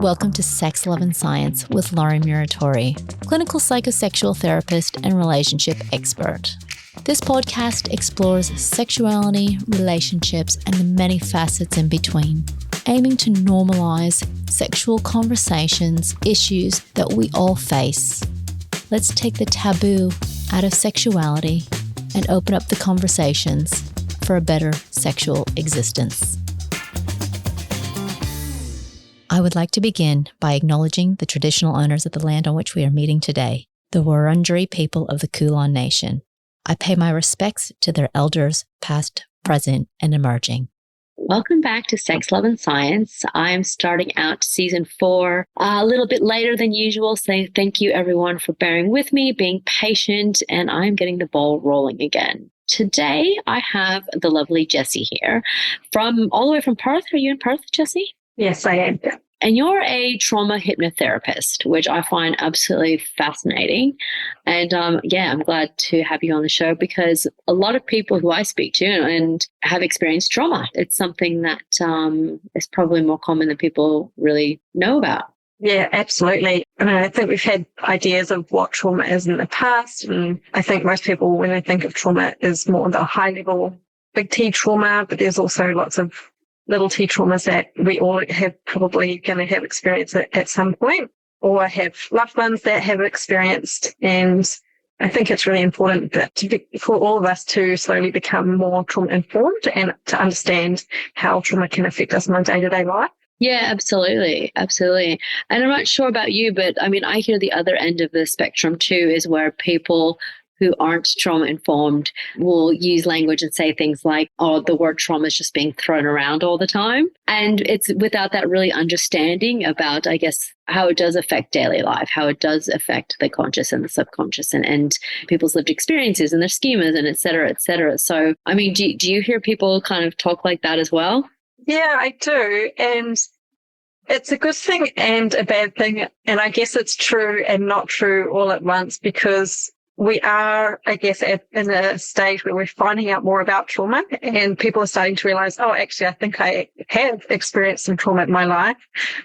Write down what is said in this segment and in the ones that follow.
Welcome to Sex, Love and Science with Lauren Muratore, clinical psychosexual therapist and relationship expert. This podcast explores sexuality, relationships, and the many facets in between, aiming to normalize sexual conversations, issues that we all face. Let's take the taboo out of sexuality and open up the conversations for a better sexual existence. I would like to begin by acknowledging the traditional owners of the land on which we are meeting today, the Wurundjeri people of the Kulin Nation. I pay my respects to their elders, past, present, and emerging. Welcome back to Sex, Love and Science. I'm starting out season 4 a little bit later than usual, saying thank you everyone for bearing with me, being patient, and I'm getting the ball rolling again. Today I have the lovely Jessie here from all the way from Perth. Are you in Perth, Jessie? Yes, I am. And you're a trauma hypnotherapist, which I find absolutely fascinating. And I'm glad to have you on the show because a lot of people who I speak to and have experienced trauma, it's something that is probably more common than people really know about. Yeah, absolutely. I think we've had ideas of what trauma is in the past. And I think most people, when they think of trauma, is more the high level, big T trauma, but there's also lots of little T traumas that we all have probably going to have experienced at some point or have loved ones that have experienced. And I think it's really important for all of us to slowly become more trauma informed and to understand how trauma can affect us in our day-to-day life. Yeah, absolutely. Absolutely. And I'm not sure about you, but I mean, I hear the other end of the spectrum too, is where people who aren't trauma informed will use language and say things like, oh, the word trauma is just being thrown around all the time. And it's without that really understanding about, I guess, how it does affect daily life, how it does affect the conscious and the subconscious and people's lived experiences and their schemas and et cetera, et cetera. So, I mean, do you hear people kind of talk like that as well? Yeah, I do. And it's a good thing and a bad thing. And I guess it's true and not true all at once because we are, I guess, in a stage where we're finding out more about trauma and people are starting to realize, oh, actually, I think I have experienced some trauma in my life.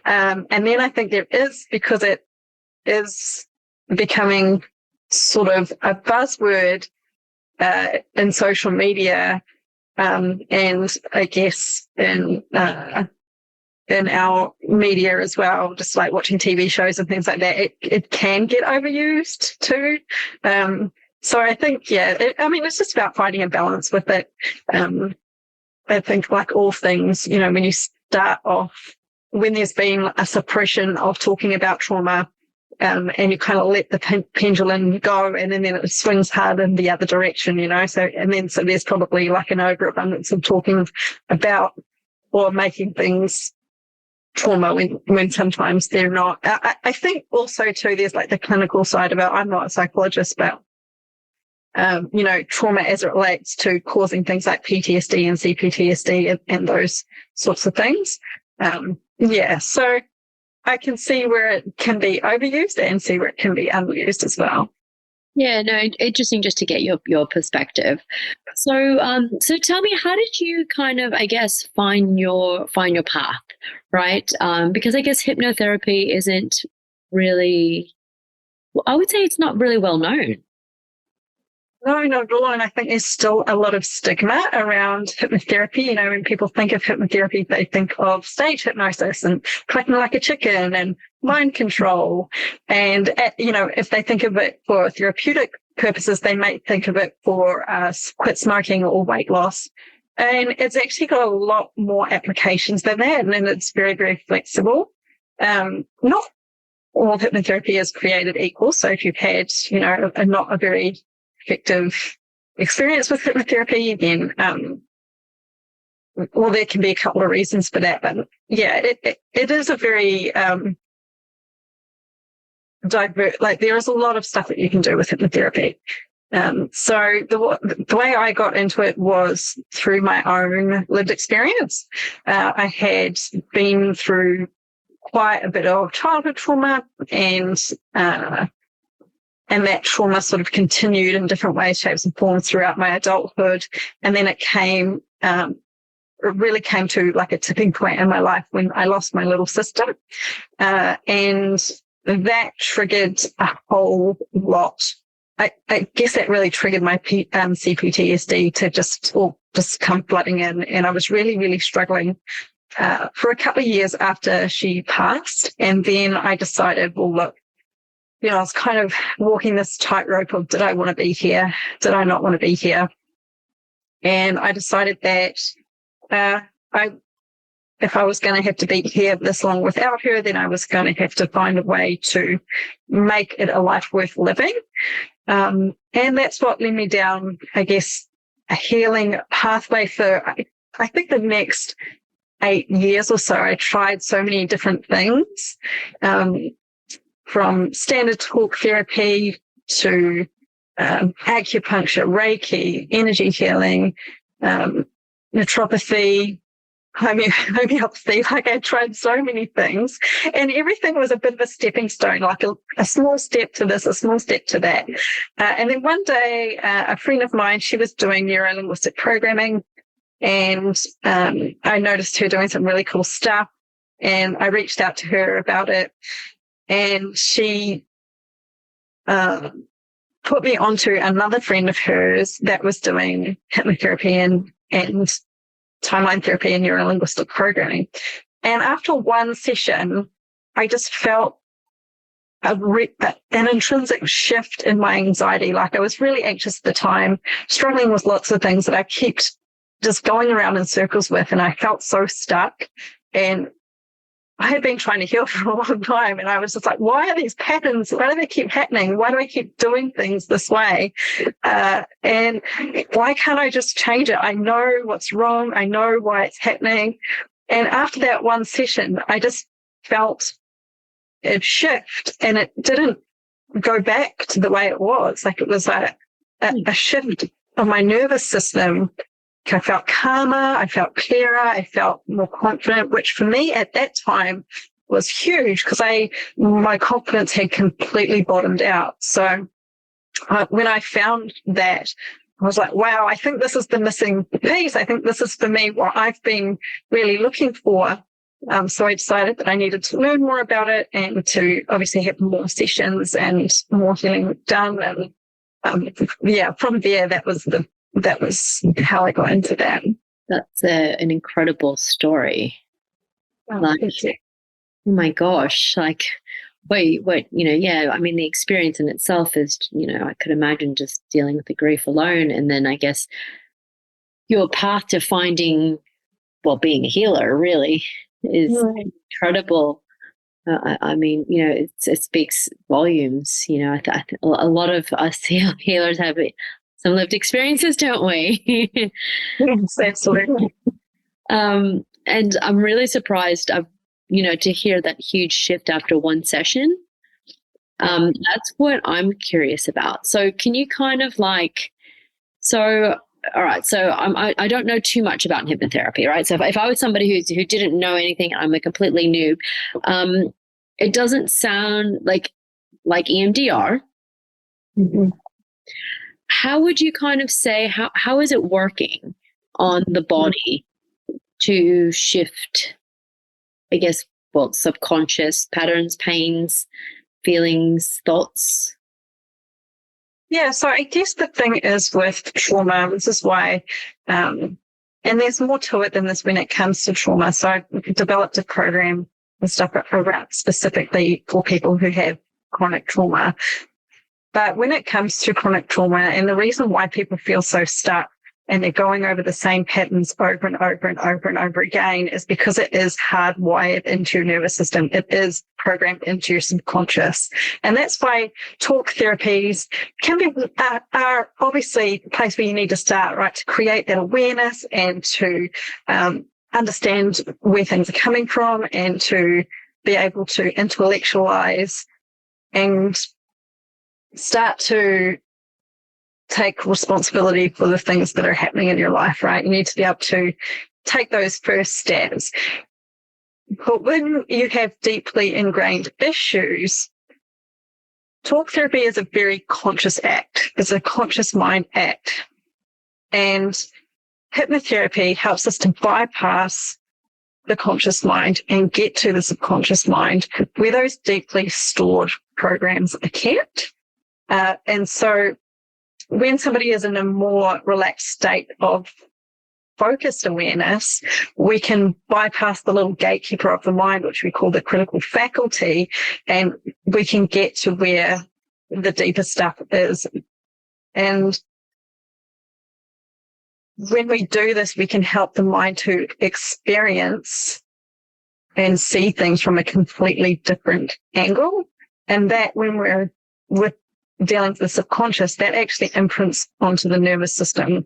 And then I think there is, because it is becoming sort of a buzzword in social media and I guess in our media as well, just like watching TV shows and things like that, it can get overused too. So I think, it's just about finding a balance with it. I think like all things, when you start off, when there's been a suppression of talking about trauma, and you kind of let the pendulum go and then it swings hard in the other direction, so there's probably like an overabundance of talking about or making things trauma when sometimes they're not. I think also too, there's like the clinical side about, I'm not a psychologist, but, trauma as it relates to causing things like PTSD and CPSTD and those sorts of things. So I can see where it can be overused and see where it can be underused as well. Yeah, no, interesting just to get your perspective. So tell me, how did you kind of, I guess, find your path, right? Because I guess hypnotherapy isn't really, I would say it's not really well known. No, not at all. And I think there's still a lot of stigma around hypnotherapy. When people think of hypnotherapy, they think of stage hypnosis and clicking like a chicken and mind control. And, if they think of it for therapeutic purposes, they might think of it for quit smoking or weight loss. And it's actually got a lot more applications than that. And it's very, very flexible. Not all hypnotherapy is created equal. So if you've had, not a very effective experience with hypnotherapy, then there can be a couple of reasons for that. But yeah, it is a very diverse. Like there is a lot of stuff that you can do with hypnotherapy. So the way I got into it was through my own lived experience. I had been through quite a bit of childhood trauma, and that trauma sort of continued in different ways, shapes and forms throughout my adulthood. And then it came really came to like a tipping point in my life when I lost my little sister. And that triggered a whole lot. I guess that really triggered my CPTSD to just come flooding in. And I was really, really struggling for a couple of years after she passed. And then I decided, well, look, I was kind of walking this tightrope of, did I want to be here? Did I not want to be here? And I decided that if I was going to have to be here this long without her, then I was going to have to find a way to make it a life worth living. And that's what led me down, I guess, a healing pathway for, I think, the next 8 years or so. I tried so many different things, from standard talk therapy to acupuncture, Reiki, energy healing, naturopathy, homeopathy. Like, I tried so many things, and everything was a bit of a stepping stone, like a small step to this, a small step to that. And then one day, a friend of mine, she was doing neuro-linguistic programming, and I noticed her doing some really cool stuff, and I reached out to her about it, and she put me onto another friend of hers that was doing hypnotherapy and timeline therapy and neuro-linguistic programming. And after one session, I just felt an intrinsic shift in my anxiety. Like, I was really anxious at the time, struggling with lots of things that I kept just going around in circles with, and I felt so stuck. And I had been trying to heal for a long time, and I was just like, why are these patterns? Why do they keep happening? Why do I keep doing things this way? And why can't I just change it? I know what's wrong. I know why it's happening. And after that one session, I just felt it shift, and it didn't go back to the way it was. Like, it was a shift of my nervous system. I felt calmer, I felt clearer, I felt more confident, which for me at that time was huge, because my confidence had completely bottomed out. So when I found that, I was like, wow, I think this is the missing piece. I think this is, for me, what I've been really looking for. So I decided that I needed to learn more about it, and to obviously have more sessions and more healing done. And from there, that was how I got into that. That's an incredible story. Oh, like, thank you. oh my gosh, like, wait, the experience in itself is, I could imagine just dealing with the grief alone. And then I guess your path to finding, being a healer really is incredible. It speaks volumes. A lot of us healers have some lived experiences, don't we? Yes, absolutely. And I'm really surprised, to hear that huge shift after one session. That's what I'm curious about. So can you kind of all right, so I don't know too much about hypnotherapy, right? So if I was somebody who didn't know anything, I'm a completely noob, it doesn't sound like EMDR. Mm-hmm. How would you kind of say, how is it working on the body to shift, I guess, subconscious patterns, pains, feelings, thoughts? Yeah, so I guess the thing is with trauma, this is why, and there's more to it than this when it comes to trauma. So I developed a program and stuff around specifically for people who have chronic trauma. But when it comes to chronic trauma, and the reason why people feel so stuck and they're going over the same patterns over and over and over and over again, is because it is hardwired into your nervous system. It is programmed into your subconscious. And that's why talk therapies are obviously a place where you need to start, right? To create that awareness and to understand where things are coming from, and to be able to intellectualize and start to take responsibility for the things that are happening in your life, right? You need to be able to take those first steps. But when you have deeply ingrained issues, talk therapy is a very conscious act. It's a conscious mind act. And hypnotherapy helps us to bypass the conscious mind and get to the subconscious mind where those deeply stored programs are kept. And so when somebody is in a more relaxed state of focused awareness, we can bypass the little gatekeeper of the mind, which we call the critical faculty, and we can get to where the deeper stuff is. And when we do this, we can help the mind to experience and see things from a completely different angle. And that when we're dealing with the subconscious, that actually imprints onto the nervous system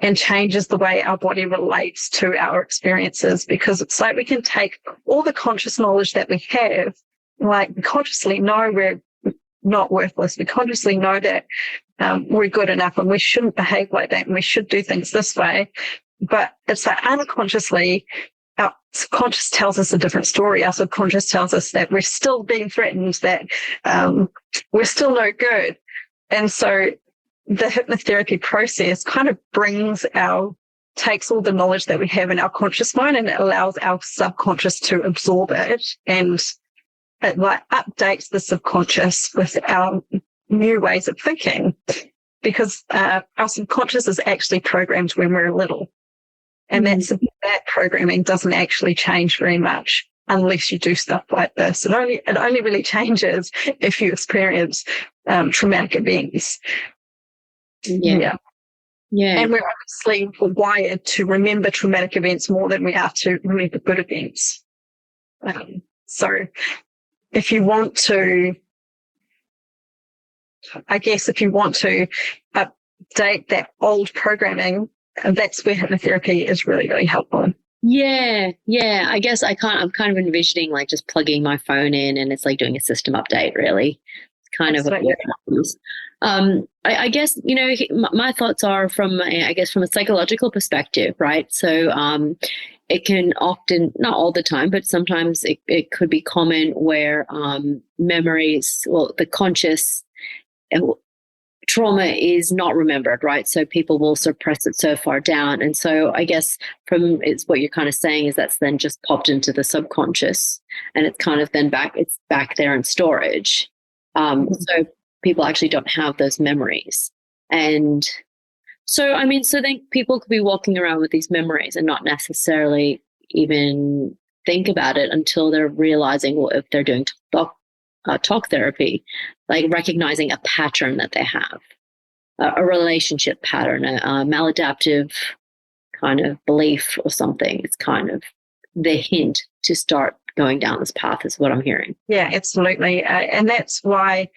and changes the way our body relates to our experiences, because it's like we can take all the conscious knowledge that we have, like we consciously know we're not worthless. We consciously know that we're good enough and we shouldn't behave like that and we should do things this way. But it's like unconsciously, our subconscious tells us a different story. Our subconscious tells us that we're still being threatened, that we're still no good. And so the hypnotherapy process kind of takes all the knowledge that we have in our conscious mind and it allows our subconscious to absorb it, and it like updates the subconscious with our new ways of thinking, because our subconscious is actually programmed when we're little. And that programming doesn't actually change very much unless you do stuff like this. It only really changes if you experience traumatic events. Yeah. And we're obviously wired to remember traumatic events more than we are to remember good events. So if you want to update that old programming, that's where hypnotherapy is really, really helpful. Yeah. I guess I'm kind of envisioning like just plugging my phone in and it's like doing a system update, really. It's kind of what happens. I guess, my thoughts are from a psychological perspective, right? So it can often, not all the time, but sometimes it could be common where memories, the conscious trauma is not remembered, right? So people will suppress it so far down. And so I guess it's what you're kind of saying is that's then just popped into the subconscious and it's kind of then it's back there in storage. So people actually don't have those memories. And so then people could be walking around with these memories and not necessarily even think about it until they're realizing, if they're doing talk therapy, like recognizing a pattern that they have, a relationship pattern, a maladaptive kind of belief or something. It's kind of the hint to start going down this path is what I'm hearing. Yeah, absolutely. And that's why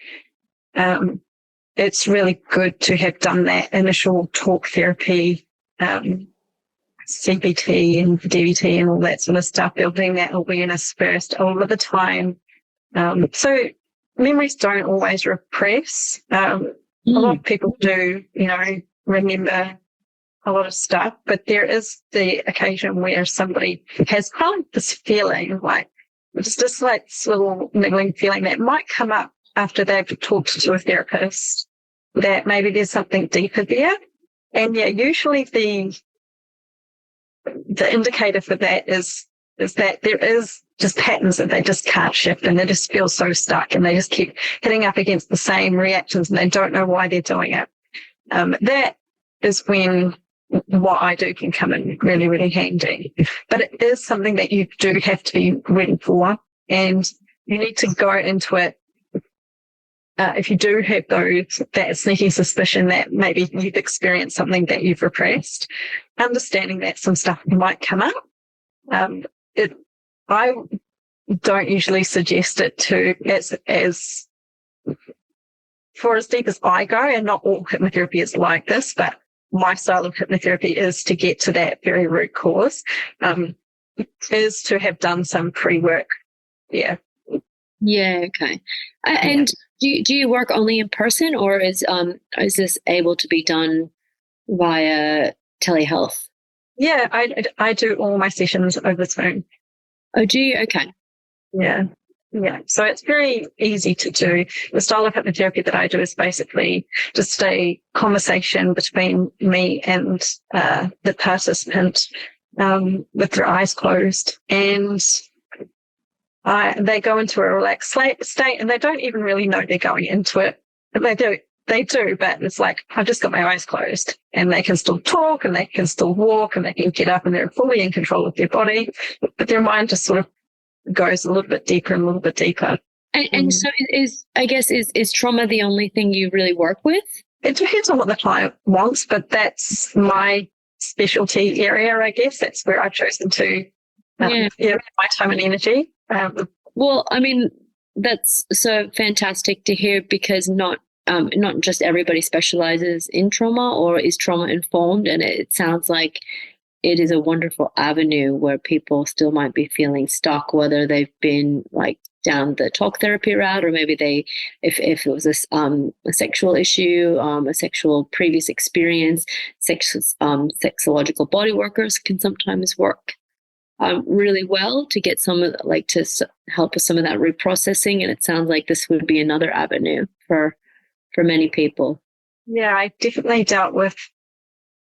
it's really good to have done that initial talk therapy, CBT and DBT and all that sort of stuff, building that awareness first all of the time. So memories don't always repress. A lot of people do, remember a lot of stuff, but there is the occasion where somebody has kind of this feeling, like just like this little niggling feeling that might come up after they've talked to a therapist, that maybe there's something deeper there. And yeah, usually the indicator for that is that there is just patterns that they just can't shift and they just feel so stuck and they just keep hitting up against the same reactions and they don't know why they're doing it. That is when what I do can come in really, really handy. But it is something that you do have to be ready for, and you need to go into it. If you do have that sneaking suspicion that maybe you've experienced something that you've repressed, understanding that some stuff might come up. I don't usually suggest it to as for as deep as I go, and not all hypnotherapy is like this, but my style of hypnotherapy is to get to that very root cause, is to have done some pre-work. Yeah. Yeah. Okay. And do you work only in person, or is this able to be done via telehealth? Yeah, I do all my sessions over Zoom. Oh, do you? Okay. Yeah. Yeah, so it's very easy to do. The style of hypnotherapy that I do is basically just a conversation between me and the participant with their eyes closed, and they go into a relaxed state, and they don't even really know they're going into it. They do, but it's like, I've just got my eyes closed, and they can still talk, and they can still walk, and they can get up, and they're fully in control of their body, but their mind just sort of goes a little bit deeper and a little bit deeper. And so is trauma the only thing you really work with? It depends on what the client wants, but that's my specialty area, I guess. That's where I've chosen to my time and energy. Well, I mean, that's so fantastic to hear, because not just everybody specializes in trauma or is trauma informed, and it sounds like it is a wonderful avenue where people still might be feeling stuck, whether they've been like down the talk therapy route, or maybe if it was a sexual issue, a sexual previous experience. Sexological body workers can sometimes work really well to get to help with some of that reprocessing. And it sounds like this would be another avenue for many people. Yeah, I definitely dealt with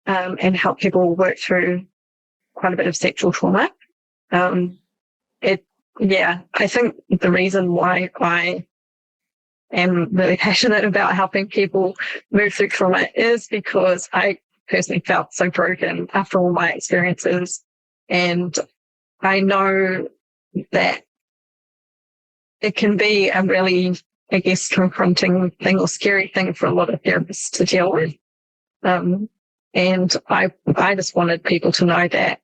and help people work through quite a bit of sexual trauma. I think the reason why I am really passionate about helping people move through trauma is because I personally felt so broken after all my experiences. And I know that it can be a really, I guess, confronting thing or scary thing for a lot of therapists to deal with. And I just wanted people to know that,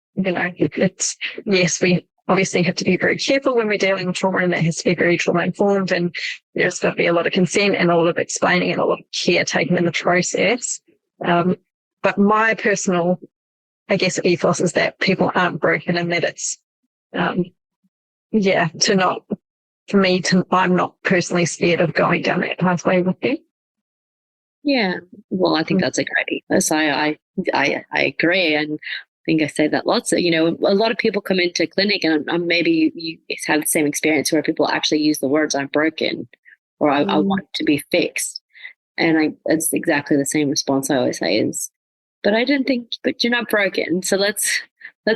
yes, we obviously have to be very careful when we're dealing with trauma, and that has to be very trauma informed, and there's got to be a lot of consent and a lot of explaining and a lot of care taken in the process. But my personal, I guess, ethos is that people aren't broken, and that it's, I'm not personally scared of going down that pathway with you. Yeah, well, I think that's a great ethos. I agree, and I think I say that lots of, a lot of people come into clinic, and maybe you have the same experience where people actually use the words "I'm broken" or I want to be fixed, and it's exactly the same response I always say is, "But but you're not broken. So let's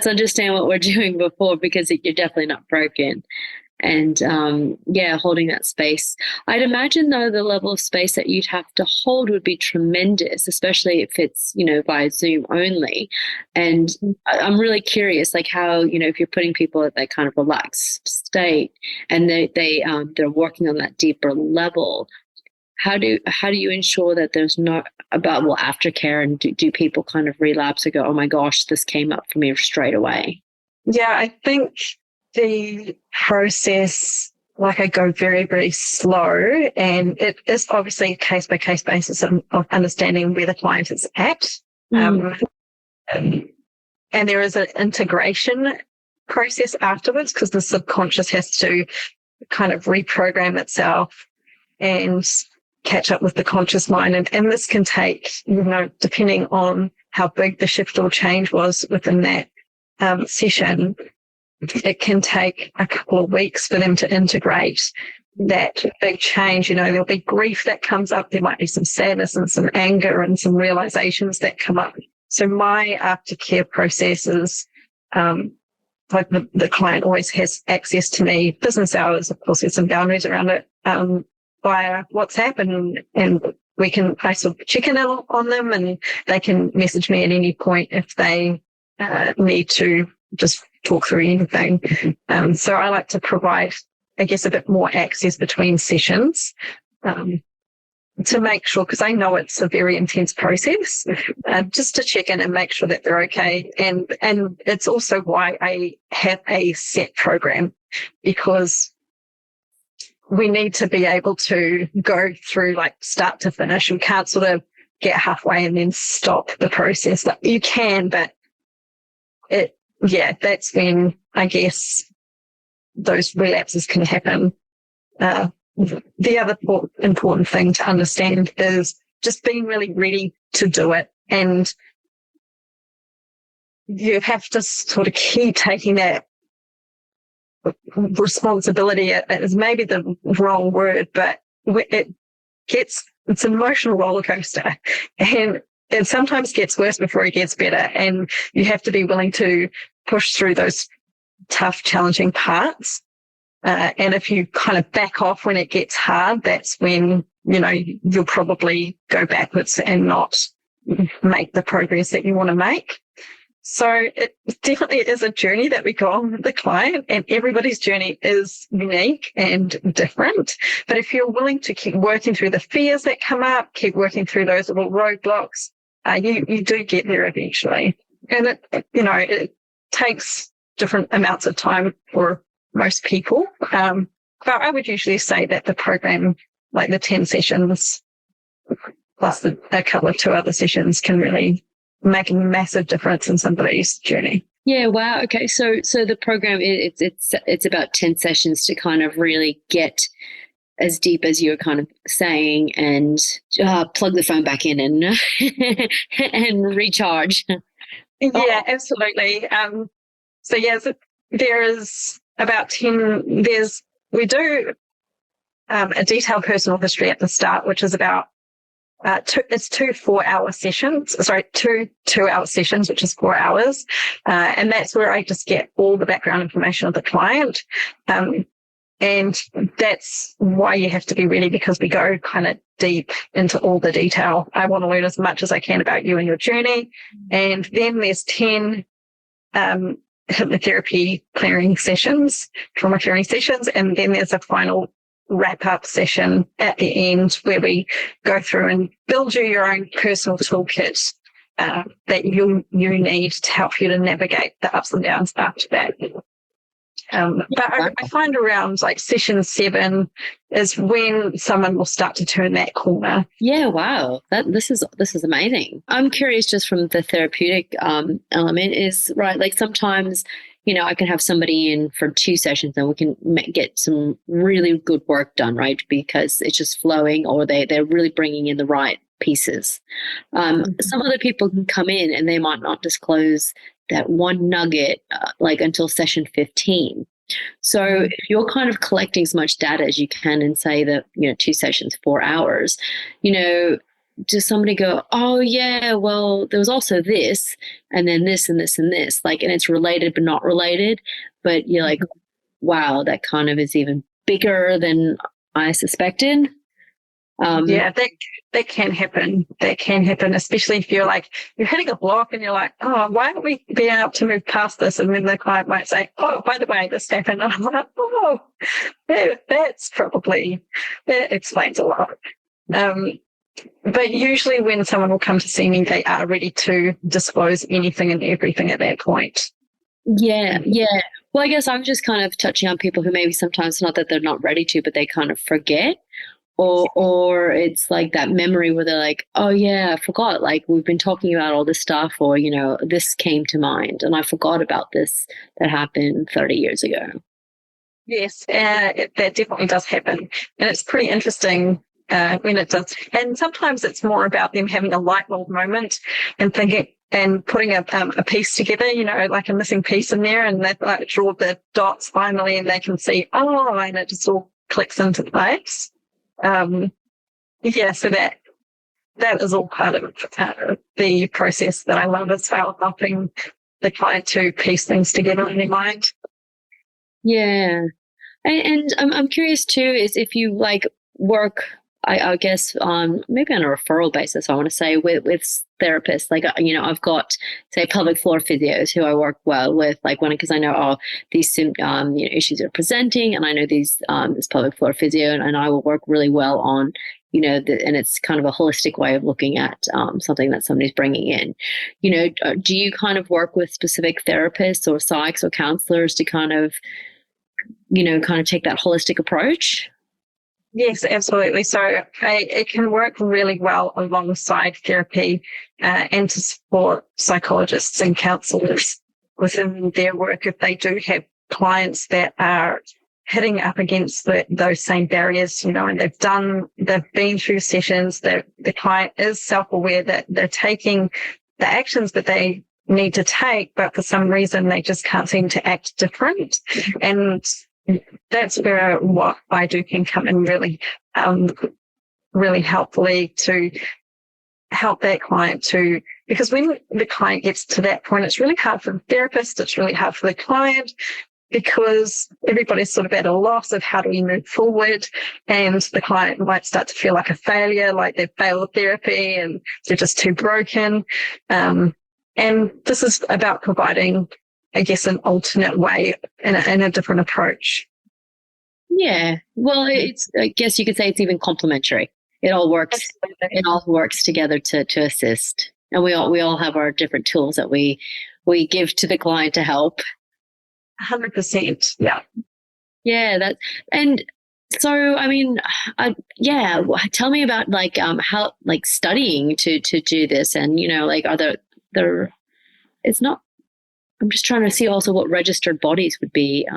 understand what we're doing before, because you're definitely not broken." And holding that space. I'd imagine, though, the level of space that you'd have to hold would be tremendous, especially if it's, via Zoom only. And I'm really curious, like how, if you're putting people at that kind of relaxed state, and they're working on that deeper level, how do you ensure that there's not aftercare, and do people kind of relapse or go, "Oh my gosh, this came up for me straight away"? Yeah, I think the process, like, I go very, very slow, and it is obviously a case-by-case basis of understanding where the client is at. And there is an integration process afterwards, because the subconscious has to kind of reprogram itself and catch up with the conscious mind. And this can take, depending on how big the shift or change was within that session, it can take a couple of weeks for them to integrate that big change. There'll be grief that comes up. There might be some sadness and some anger and some realizations that come up. So my aftercare process is, like the client always has access to me, business hours, of course, there's some boundaries around it, via WhatsApp, and I sort of check in on them, and they can message me at any point if they need to just talk through anything. So I like to provide, I guess, a bit more access between sessions, to make sure, because I know it's a very intense process, just to check in and make sure that they're okay. And it's also why I have a set program, because we need to be able to go through like start to finish. We can't sort of get halfway and then stop the process. Like, you can, but that's when, I guess, those relapses can happen. The other important thing to understand is just being really ready to do it. And you have to sort of keep taking that responsibility is maybe the wrong word, but it's an emotional roller coaster, and it sometimes gets worse before it gets better. And you have to be willing to push through those tough, challenging parts. And if you kind of back off when it gets hard, that's when, you'll probably go backwards and not make the progress that you want to make. So it definitely is a journey that we go on with the client, and everybody's journey is unique and different. But if you're willing to keep working through the fears that come up, keep working through those little roadblocks, you do get there eventually. And it takes different amounts of time for most people. But I would usually say that the program, like the 10 sessions plus a couple of 2 other sessions, can really make a massive difference in somebody's journey. Yeah, wow. Okay, so the program, it's about 10 sessions to kind of really get as deep as you were kind of saying, and plug the phone back in and and recharge. Yeah, absolutely. So there is about 10. We do a detailed personal history at the start, which is about it's 2 4-hour sessions. Sorry, 2 2-hour sessions, which is 4 hours. And that's where I just get all the background information of the client. And that's why you have to be ready, because we go kind of deep into all the detail. I want to learn as much as I can about you and your journey. And then there's 10 hypnotherapy clearing sessions, trauma clearing sessions. And then there's a final wrap-up session at the end where we go through and build you your own personal toolkit that you need to help you to navigate the ups and downs after that. But I find around like session 7 is when someone will start to turn that corner. Yeah, wow. This is amazing. I'm curious, just from the therapeutic element, is right, like sometimes, I can have somebody in for 2 sessions and we can get some really good work done, right? Because it's just flowing, or they're really bringing in the right pieces. Some other people can come in and they might not disclose that one nugget until session 15. So if you're kind of collecting as much data as you can and say that, 2 sessions, 4 hours, does somebody go, oh yeah, well, there was also this, and then this and this and this, and it's related but not related, but you're like, wow, that kind of is even bigger than I suspected. Yeah, that can happen. That can happen, especially if you're hitting a block and you're like, oh, why aren't we being able to move past this? And then the client might say, oh, by the way, this happened. And I'm like, oh, that explains a lot. But usually when someone will come to see me, they are ready to disclose anything and everything at that point. Yeah. Well, I guess I'm just kind of touching on people who maybe sometimes, not that they're not ready to, but they kind of forget. Or it's like that memory where they're like, oh yeah, I forgot, we've been talking about all this stuff, or, this came to mind and I forgot about this that happened 30 years ago. Yes, that definitely does happen. And it's pretty interesting when it does. And sometimes it's more about them having a light bulb moment and thinking and putting a piece together, like a missing piece in there, and they draw the dots finally and they can see, oh, and it just all clicks into place. So that is all part of the process that I love as well, helping the client to piece things together in their mind. Yeah. And I'm curious too, is if you work, I guess, maybe on a referral basis, I want to say, with therapists. I've got, say, pelvic floor physios who I work well with, because I know, these issues are presenting, and I know this pelvic floor physio, and I will work really well on, and it's kind of a holistic way of looking at something that somebody's bringing in. Do you kind of work with specific therapists or psychs or counselors to kind of take that holistic approach? Yes, absolutely. So it can work really well alongside therapy and to support psychologists and counsellors within their work if they do have clients that are hitting up against those same barriers, and they've been through sessions, the client is self-aware that they're taking the actions, but they need to take, but for some reason they just can't seem to act different. And that's where what I do can come in really, really helpfully to help that client to, because when the client gets to that point, it's really hard for the therapist, it's really hard for the client, because everybody's sort of at a loss of how do we move forward, and the client might start to feel like a failure, like they've failed therapy and they're just too broken. And this is about providing, I guess, an alternate way and a different approach. Yeah. Well, I guess you could say it's even complementary. It all works. Absolutely. It all works together to assist. And we all have our different tools that we give to the client to help. 100%. Yeah. Yeah. And so, I mean, tell me about how studying to do this, and are there it's not. I'm just trying to see also what registered bodies would be.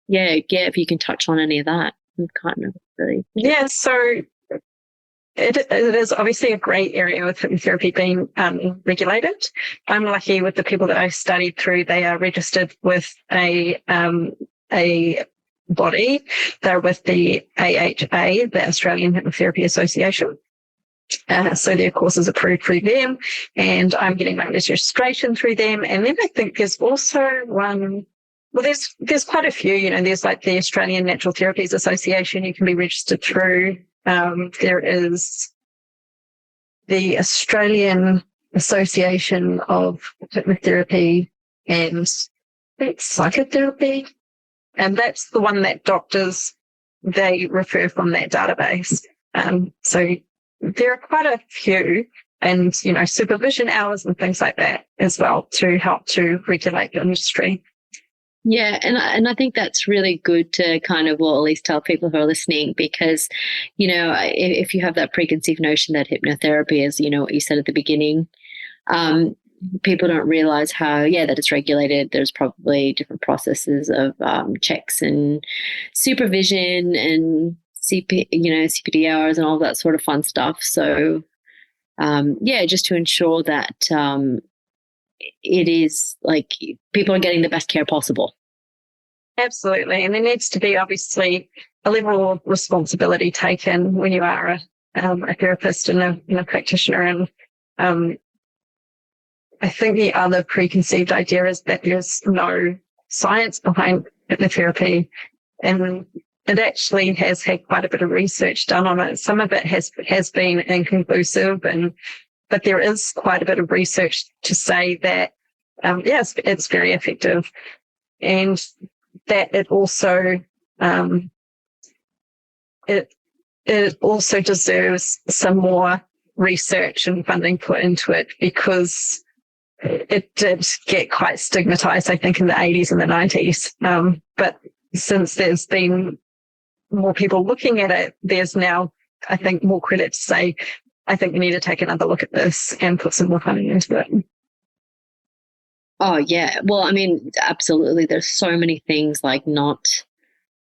If you can touch on any of that. I'm kind of really. Yeah. So it is obviously a great area with hypnotherapy being regulated. I'm lucky with the people that I studied through; they are registered with a body. They're with the AHA, the Australian Hypnotherapy Association. So their course is approved through them, and I'm getting my registration through them. And then I think there's also one. Well, there's quite a few. There's like the Australian Natural Therapies Association you can be registered through. There is the Australian Association of Hypnotherapy and Psychotherapy, and that's the one that doctors, they refer from that database. So there are quite a few, and supervision hours and things like that as well to help to regulate the industry. Yeah, and I think that's really good to kind of, at least tell people who are listening, because, if you have that preconceived notion that hypnotherapy is, what you said at the beginning, people don't realize how, that it's regulated. There's probably different processes of checks and supervision and CPD hours and all that sort of fun stuff. So, just to ensure that it is like people are getting the best care possible. Absolutely. And there needs to be obviously a level of responsibility taken when you are a therapist and a practitioner. And I think the other preconceived idea is that there's no science behind hypnotherapy, and it actually has had quite a bit of research done on it. Some of it has been inconclusive, but there is quite a bit of research to say that, it's very effective, and that it also, it also deserves some more research and funding put into it, because it did get quite stigmatized, I think, in the 80s and the 90s. But since there's been more people looking at it, there's now, I think, more credit to say, I think we need to take another look at this and put some more funding into it. Oh, yeah. Well, I mean, absolutely. There's so many things like not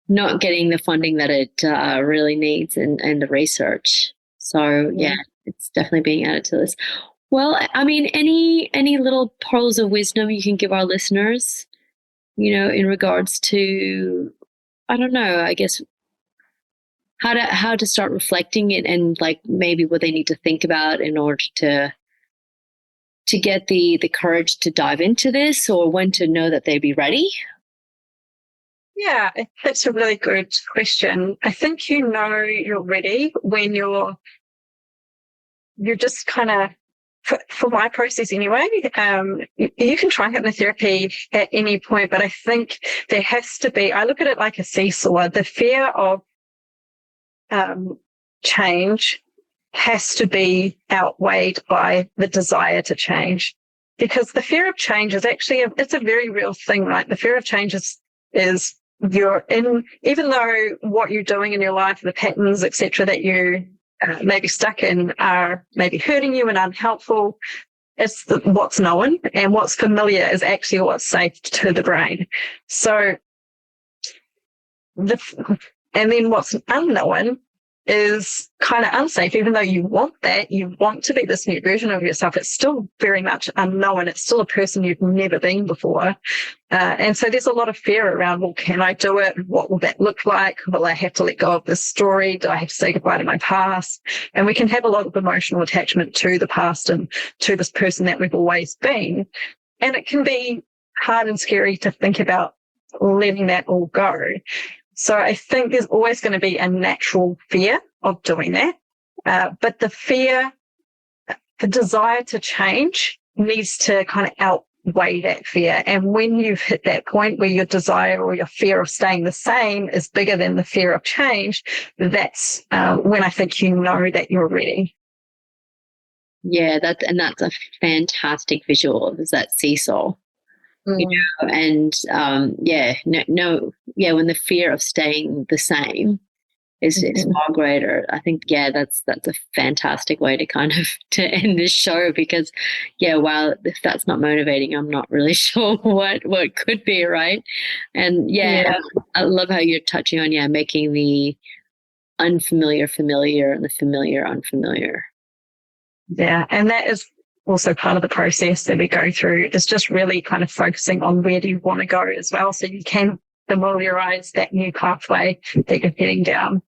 getting the funding that it really needs, and the research. So, yeah, it's definitely being added to this. Well, I mean, any little pearls of wisdom you can give our listeners, in regards to, I don't know, I guess, how to start reflecting it, and like maybe what they need to think about in order to get the courage to dive into this, or when to know that they'd be ready? Yeah, that's a really good question. I think you're ready when you're just kind of, for my process anyway, you can try hypnotherapy at any point, but I think there has to be, I look at it like a seesaw. The fear of change has to be outweighed by the desire to change, because the fear of change is actually it's a very real thing, right? The fear of change is you're in, even though what you're doing in your life, the patterns, etc., that you maybe stuck in are maybe hurting you and unhelpful. It's what's known, and what's familiar is actually what's safe to the brain. So and then what's unknown is kind of unsafe, even though you want that, you want to be this new version of yourself. It's still very much unknown. It's still a person you've never been before. And so there's a lot of fear around, well, can I do it? What will that look like? Will I have to let go of this story? Do I have to say goodbye to my past? And we can have a lot of emotional attachment to the past and to this person that we've always been. And it can be hard and scary to think about letting that all go. So I think there's always going to be a natural fear of doing that. But the desire to change needs to kind of outweigh that fear. And when you've hit that point where your desire or your fear of staying the same is bigger than the fear of change, that's when I think you know that you're ready. Yeah, that's a fantastic visual, is that seesaw. You know, and when the fear of staying the same is far greater. I think that's a fantastic way to kind of to end this show, because while if that's not motivating, I'm not really sure what could be, right? And I love how you're touching on making the unfamiliar familiar and the familiar unfamiliar. Yeah, and that is also part of the process that we go through, is just really kind of focusing on where do you want to go as well, so you can familiarize that new pathway that you're heading down.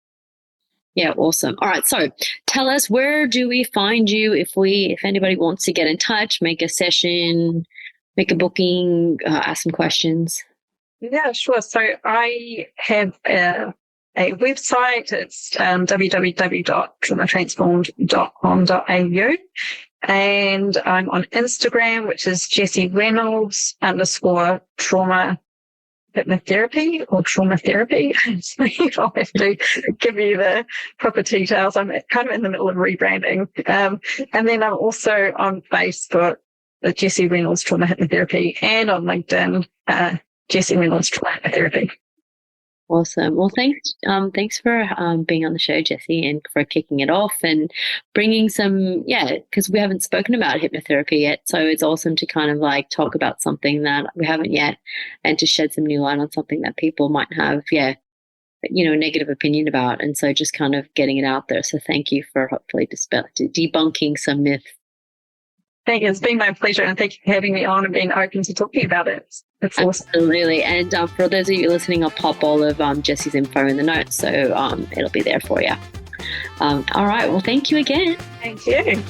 Yeah, awesome. All right, so tell us, where do we find you if anybody wants to get in touch, make a session, make a booking, ask some questions? Yeah, sure. So I have a website. It's www.traumatransformed.com.au. And I'm on Instagram, which is Jessie Reynolds _trauma hypnotherapy or trauma therapy. So I'll have to give you the proper details. I'm kind of in the middle of rebranding. And then I'm also on Facebook, Jessie Reynolds Trauma Hypnotherapy, and on LinkedIn, Jessie Reynolds Trauma Hypnotherapy. Awesome. Well, thanks for being on the show, Jessie, and for kicking it off and bringing some, because we haven't spoken about hypnotherapy yet. So it's awesome to kind of like talk about something that we haven't yet, and to shed some new light on something that people might have, a negative opinion about. And so just kind of getting it out there. So thank you for hopefully debunking some myths. Thank you. It's been my pleasure, and thank you for having me on and being open to talking about it. It's awesome. Absolutely. And for those of you listening, I'll pop all of Jessie's info in the notes, so it'll be there for you. All right. Well, thank you again. Thank you.